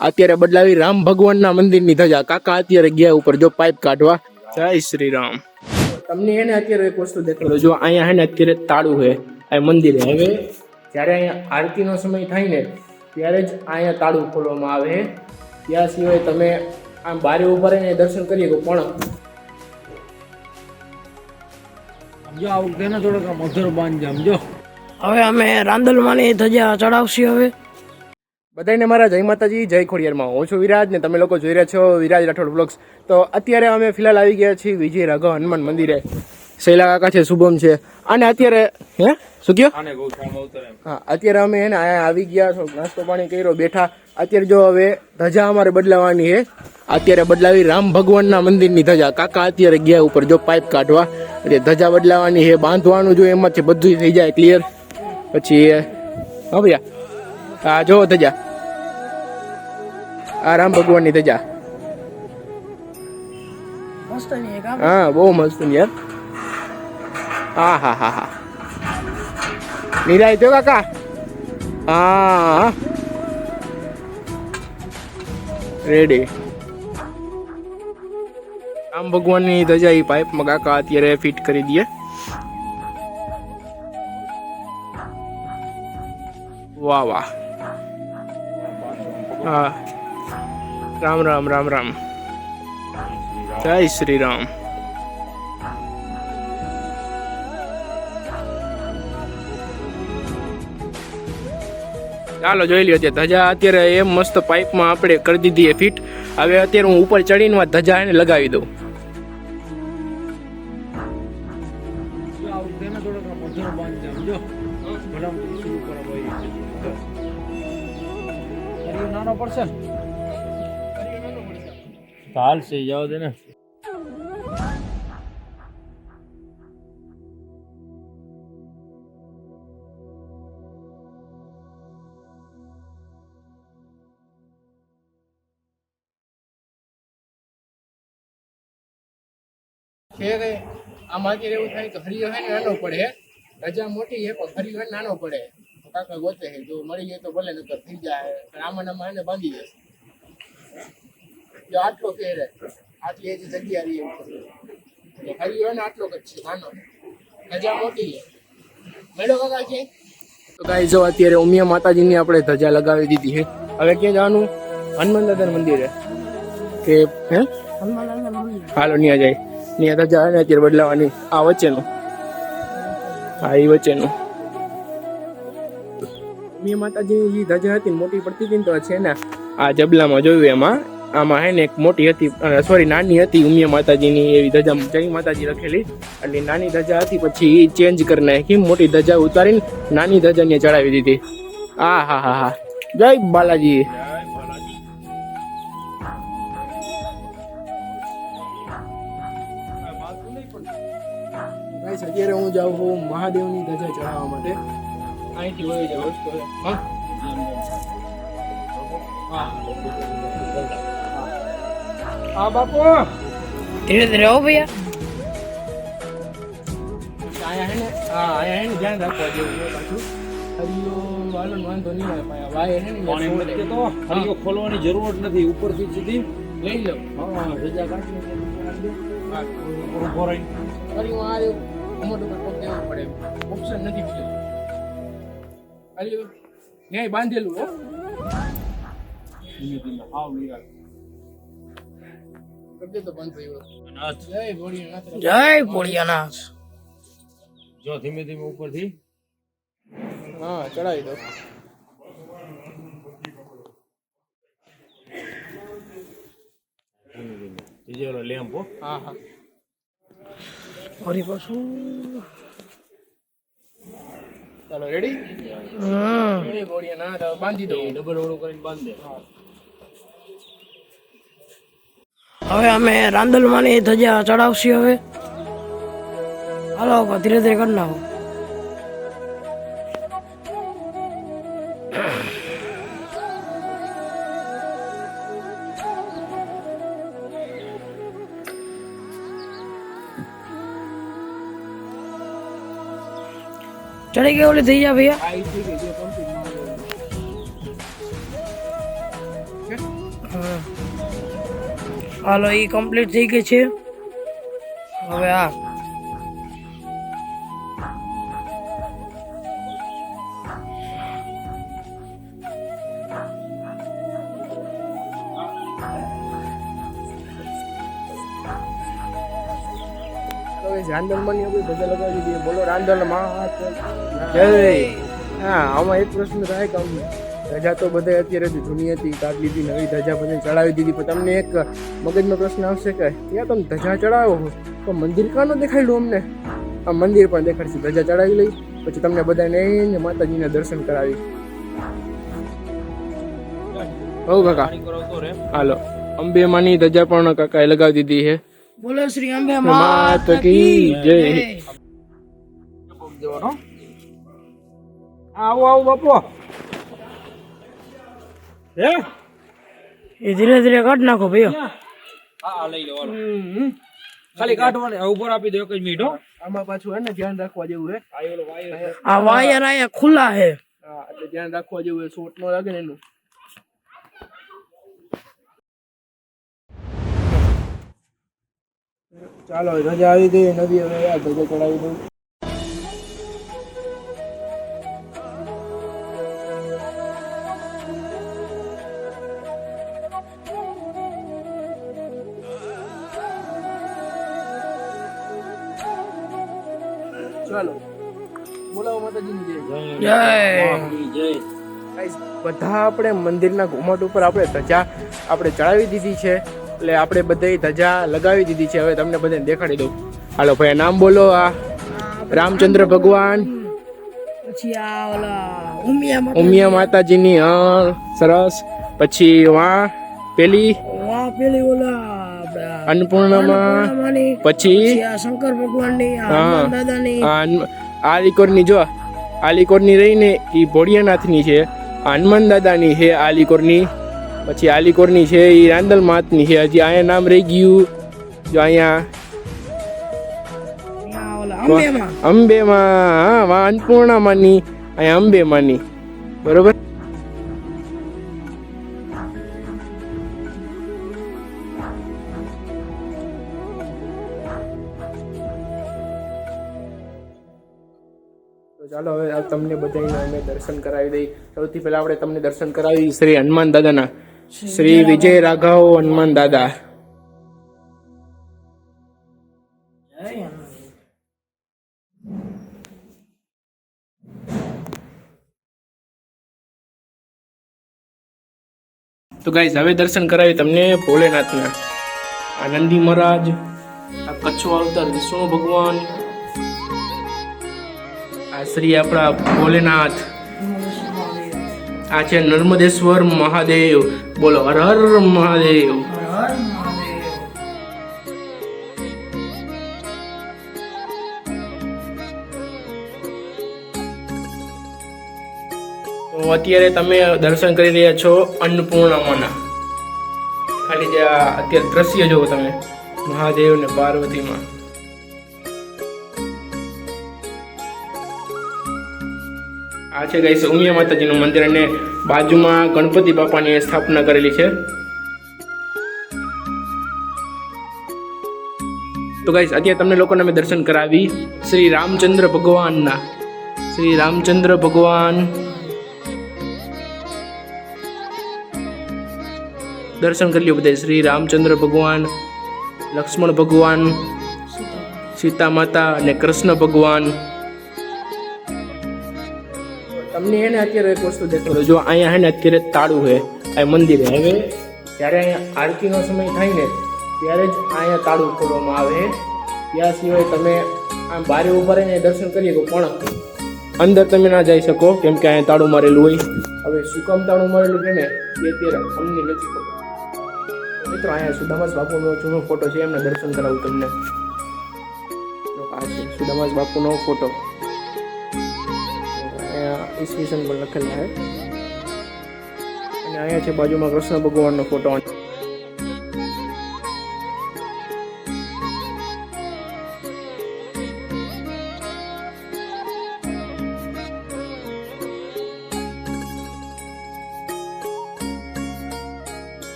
અત્યારે બદલાવી રામ ભગવાનના મંદિરની ધજા. કાકા અત્યારે ગયા ઉપર જો પાઇપ કાઢવા. જય શ્રી રામ. તમને એને અત્યારે એક વસ્તુ દેખાડો. જો અહીંયા હે ને અત્યારે તાળું છે આ મંદિરે. હવે જ્યારે અહીંયા આરતીનો સમય થાય ને ત્યારે જ અહીંયા તાળું ખોલવામાં આવે. ત્યાં સિવાય તમે આમ બારે ઉભા રહીને દર્શન કરી શકો. પણ સમજો આ વખતે ને થોડોક મધુર બાંધ સમજો. હવે અમે રાંદલમાંની ધજા ચડાવશી. હવે બધાને મારા જય માતાજી, જય ખોડિયારમાં. હું છું વિરાજ ને તમે લોકો જોઈ રહ્યા છો વિરાજ રાઠોડ બ્લોગ્સ. તો અત્યારે અમે ફિલહાલ આવી ગયા છીએ વિજય રાઘવ હનુમાન મંદિરે. શૈલા કાકા છે, શુભમ છે અને અત્યારે હે શું કયો હા અત્યારે અમે એને અહીંયા આવી ગયા. નાસ્તો પાણી કર્યો, બેઠા. અત્યારે જો હવે ધજા અમારે બદલાવાની છે. અત્યારે બદલાવી રામ ભગવાનના મંદિરની ધજા. કાકા અત્યારે ગયા ઉપર જો પાઇપ કાઢવા. એટલે ધજા બદલાવાની છે, બાંધવાનું જો એમાંથી બધું થઈ જાય ક્લિયર. પછી હા ભૈયા હા જો ધજા આ રામ ભગવાનની ધજા. હા બહુ મસ્ત યાર. હા હા હા હા નિરાય તો કાકા. હા રેડી. રામ ભગવાનની ધજા એ પાઇપમાં કાકા અત્યારે ફિટ કરી દઈએ. વાહ વાહ. હા રામ રામ રામ રામ. જય શ્રી રામ. ચાલો જોઈ લ્યો. ધજા અત્યારે એમ મસ્ત પાઇપમાં આપણે કરી દીધી એ ફિટ. હવે અત્યારે હું ઉપર ચડીને ધજા એને લગાવી દઉં. આ વખતે ને થોડોક મધુર બાંધ સમજો. ભરામથી શરૂ કરવા નાનો પડશે ને હાલશે જાવ દે ને. આમાં અત્યારે એવું થાય કે હરિયો હે ને નાનો પડે. રજા મોટી છે પણ હરિયો હે નાનો પડે. કાકા ગોતે છે, જો મળી જાય તો ભલે, નકર થઈ જાય. આમાં આમાં એને બાંધી જશે. જો આટલો ફેર આટલી એ જગ્યા રહી હરિયો ને આટલો જ છે નાનો. ધજા મોટી છે. મેળો કાકા છે. તો ગાઈસ જો અત્યારે ઉમિયા માતાજીની આપણે ધજા લગાવી દીધી છે. હવે ક્યાં જવાનું? હનુમાન દાદા મંદિરે કે હે હાલો ન્યા જાય. ન્યા ધજા ને અત્યારે બદલાવાની. આ વચ્ચેનું હા એ વચ્ચેનું ઉમિયા માતાજીની જે ધજા હતી મોટી પડતી હતી ને તો છે ને આ જબલામાં જોયું એમાં. આમાં હે ને એક મોટી હતી, સોરી નાની હતી ઉમિયા માતાજીની એવી ધજા જય માતાજી લખેલી. એટલે નાની ધજા હતી પછી એ ચેન્જ કરી નાખી. મોટી ધજા ઉતારીને નાની ધજાને ચડાવી દીધી. હા હા હા હા જય બાલાજી. અત્યારે હું જાઉં છું મહાદેવની ધજા ચડાવવા માટે. અહીંથી વહી જાય વસ્તુ. હા બાપુ ધીરે ધીરે આવો ભૈયા. અહીંયા હે ને હા અહીંયા હે ને ધ્યાન રાખવા જેવું છે પાછું. હરિયો વાલો વાંધો નહીં આવે પાયા વાય હે ને તો હરિયો ખોલવાની જરૂર જ નથી. ઉપરથી સીધી લઈ લો. હા રજા કાઢી ઉભો રહી હરિયો આ મોટું પર પગ દેવું પડે. ઓપ્શન નથી બીજું. હરિયો ન્યાય બાંધેલું હો. ધીમે ધીમે હાવ નિરાશ કરજે તો બંધ થયો. જય ભોળિયાનાથ. જય ભોળિયાનાથ. જો ધીમે ધીમે ઉપરથી હા ચડાવી દો. ધીમે ધીમે લેમ્પ હો. હા હા ફરી પાછું. ચાલો રેડી. જય ભોળિયાનાથ. બાંધી દો. ડબલ ઓળો કરીને બાંધ દે. હવે અમે રાંદલમાંની ધજા ચડાવશી. હવે હાલો ધીરે ધીરે કરી નાખો. चढ़ी गई बोले दी जा भैया। હાલો એ કમ્પ્લીટ થઈ ગઈ છે. હવે આ રાંદલમાં ની આપણે ધજા લગાવી દઈએ. બોલો રાંદલમાં જય. હા, આમાં એક પ્રશ્ન થાય કે ધજા તો બધા અત્યારે જૂની હતી, કાઢ લીધી, નવી ધજા બધી ચડાવી દીધી, પણ તમને એક મગજનો પ્રશ્ન આવશે કે ત્યાં તમે ધજા ચડાવો તો મંદિર કાં ન દેખાડ્યું અમને? આ મંદિર પણ દેખાડશે. ધજા ચડાવી લઈ પછી તમને બધાને માતાજીના દર્શન કરાવી. હો કાકા, હાલો. અંબે માની ધજા પણ કાકાએ લગાવી દીધી છે. બોલો શ્રી અંબે માત કી જય. આવો આવો બાપુ. હે એ ધીરે ધીરે કાઢ નાખો ભાઈઓ. હા લઈ લો. ખાલી કાઢવાની ઉપર આપી દો 1 મિનિટ. હો આમાં પાછું હે ને ધ્યાન રાખવા જેવું હે. આ વાયર આયા ખુલ્લા હે. હા, એટલે ધ્યાન રાખવા જેવું હે. શોટ નો લાગે ને એનું. ચાલો રજા આવી ગઈ નવી. હવે આ ધજા ચડાવી દઉં. ચાલો બોલાવો માતાજીની જય. જય. Guys, બધા આપણે મંદિરના ઘુમટ ઉપર આપણે ધજા આપણે ચડાવી દીધી છે. એટલે આપણે બધાય ધજા લગાવી દીધી છે. હવે તમને બધાને દેખાડી દઉં. હાલો ભાઈ, નામ બોલો. આ રામચંદ્ર ભગવાન, પછી આ ઓલા ઉમિયા માતાજીની. હા, સરસ. પછી વા પેલી પેલી ઓલા અન્નપૂર્ણામાં. પછી આ શંકર ભગવાનની, હા, દાદાની. આલીકોરની. જો આલીકોરની રહીને એ ભોળિયાનાથની છે. હનુમાન દાદાની છે આલીકોરની. પછી આલીકોરની છે એ રાંદલ માતની છે. હજી અહીંયા નામ રહી ગયું. જો અહીંયા અંબેમાં. હા, વા અન્નપૂર્ણામાંની, અહીંયા અંબેમાંની. બરોબર. ચાલો હવે તમને બધાને અમે દર્શન કરાવી દઈ. સૌથી પહેલા આપણે તમને દર્શન કરાવી શ્રી હનુમાન દાદાના. શ્રી વિજય રાઘવ હનુમાન દાદા. તો ગાઈઝ હવે દર્શન કરાવી તમને ભોલેનાથના. આ નંદી મહારાજ, આ કચ્છો અવતાર વિષ્ણુ ભગવાન, આ શ્રી આપણા ભોલેનાથ, આ છે નર્મદેશ્વર મહાદેવ. બોલો હર હર મહાદેવ. તો અત્યારે તમે દર્શન કરી રહ્યા છો અન્નપૂર્ણામાના. ખાલી જે અત્યારે દ્રશ્ય જોવો તમે મહાદેવ ને પાર્વતીમાં. આ છે ગાઈસ ઉમિયા માતાજીનું મંદિર અને બાજુમાં ગણપતિ બાપાની સ્થાપના કરેલી છે. તો ગાઈસ અત્યારે તમને લોકોને અમે દર્શન કરાવી શ્રી રામચંદ્ર ભગવાનના. શ્રી રામચંદ્ર ભગવાન દર્શન કરી લ્યો બધા. શ્રી રામચંદ્ર ભગવાન, લક્ષ્મણ ભગવાન, સીતા માતા અને કૃષ્ણ ભગવાન. તમને એને અત્યારે એક વસ્તુ દેખાડો. જો અહીંયા હે ને અત્યારે તાળું છે આ મંદિરે. હવે જ્યારે અહીંયા આરતીનો સમય થાય ને ત્યારે જ અહીંયા તાળું ખોલવામાં આવે. ત્યાં સિવાય તમે આમ બારે ઉભા રહીને દર્શન કરી શકો પણ અંદર તમે ના જઈ શકો, કેમ કે અહીંયા તાળું મારેલું હોય. હવે શું કામ તાળું મારેલું છે ને એ અત્યારે અમને નથી ખબર. મિત્રો અહીંયા સુદામાસ બાપુનો જૂનો ફોટો છે, એમના દર્શન કરાવું તમને. આ છે સુદામાસ બાપુનો ફોટો. ઈસવીસન પણ લખેલા છે. અને અહીંયા છે બાજુમાં કૃષ્ણ ભગવાનનો ફોટો.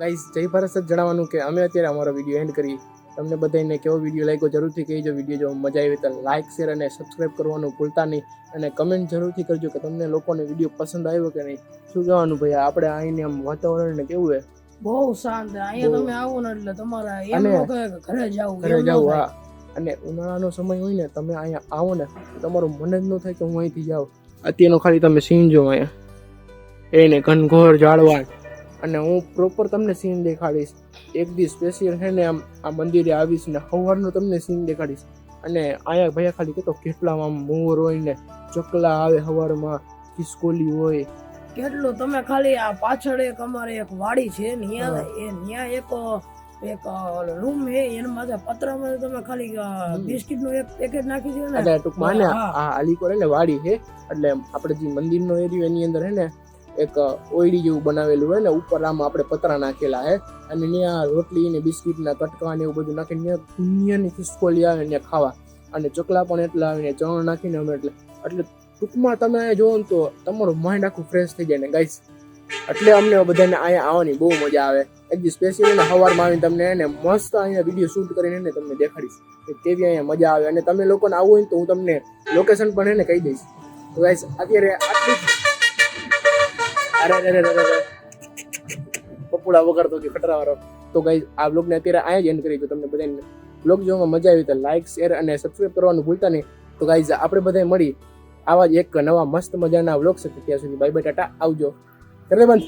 ગાઈઝ જય ભારત જ જણાવવાનું કે અમે અત્યારે અમારો વિડીયો એન્ડ કરી. તમને બધાને કેવો વિડીયો લાગ્યો જરૂરથી કહેજો. વિડીયો જો મજા આવી તો લાઇક શેર અને સબસ્ક્રાઈબ કરવાનું ભૂલતા નહીં. અને કમેન્ટ જરૂરથી કરજો કે તમને લોકોને વિડીયો પસંદ આવ્યો કે નહીં. શું કહેવાનું ભાઈ, આપણે આવીને આમ વાતાવરણ ને કેવું હે, બહુ શાંત. અહીંયા તમે આવો ને એટલે તમારા એમ અને ન કહે કે ઘરે જાવ ઘરે જાવ. હા, અને ઉનાળાનો સમય હોય ને, તમે અહીંયા આવો ને તમારું મન જ ન થાય કે હું અહીંથી જાઉં. અત્યારનો ખાલી તમે સીન જો અહીંયા એને ઘનઘોર ઝાડવા, અને હું પ્રોપર તમને સીન દેખાડીશ. એક દી સ્પેશિયલ છે ને આમ આ મંદિરે આવીશ ને સવારનું તમને સીન દેખાડીશ. અને અહીંયા ભાઈ ખાલી કહેતો કેટલા આમ મોર હોય ને ચકલા આવે સવારમાં, ખિસકોલી હોય કેટલું. તમે ખાલી આ પાછળ એક અમારે એક વાડી છે ન્યા એક રૂમ છે, એના માથે પતરામાં તમે ખાલી બિસ્કિટ નું એક પેકેટ નાખી દો ને એટલે ટૂંકમાં ને આ અલીકોર એટલે વાડી છે. એટલે આપણે જે મંદિરનો એરિયો એની અંદર છે ને એક ઓયડી જેવું બનાવેલું હોય ને, ઉપર આમ આપણે પતરા નાખેલા હે, અને ત્યાં રોટલી ને બિસ્કિટ ના કટકા ને એવું બધું નાખીને ત્યાં દુનિયાની ખિસકોલી આવે ને ખાવા, અને ચકલા પણ એટલા આવે ને ચણ નાખીને અમે એટલે ટૂંકમાં તમે જોવો ને તો તમારું માઇન્ડ આખું ફ્રેશ થઈ જાય ને ગાઈસ. એટલે અમને બધાને અહીંયા આવવાની બહુ મજા આવે. એક દી સ્પેશિયલ ને સવારમાં આવીને તમને એને મસ્ત અહીંયા વિડીયો શૂટ કરીને એને તમને દેખાડીશ કે કેવી અહીંયા મજા આવે. અને તમે લોકોને આવવું હોય ને તો હું તમને લોકેશન પણ એને કહી દઈશ. તો ગાઈસ અત્યારે આટલી પપુડા વગાડતો કે ખટરાવાળો. તો ગાઈસ આ બ્લોગને અત્યારે અહીંયા જ એન્ડ કરી. તો તમને બધાને બ્લોગ જોવામાં મજા આવી તો લાઇક શેર અને સબસ્ક્રાઈબ કરવાનું ભૂલતા નહીં. તો ગાઈસ આપણે બધા મળી આવા જ એક નવા મસ્ત મજાના બ્લોગ સાથે. ત્યાં સુધી બાય બાય, ટાટા, આવજો. કરે બંધ.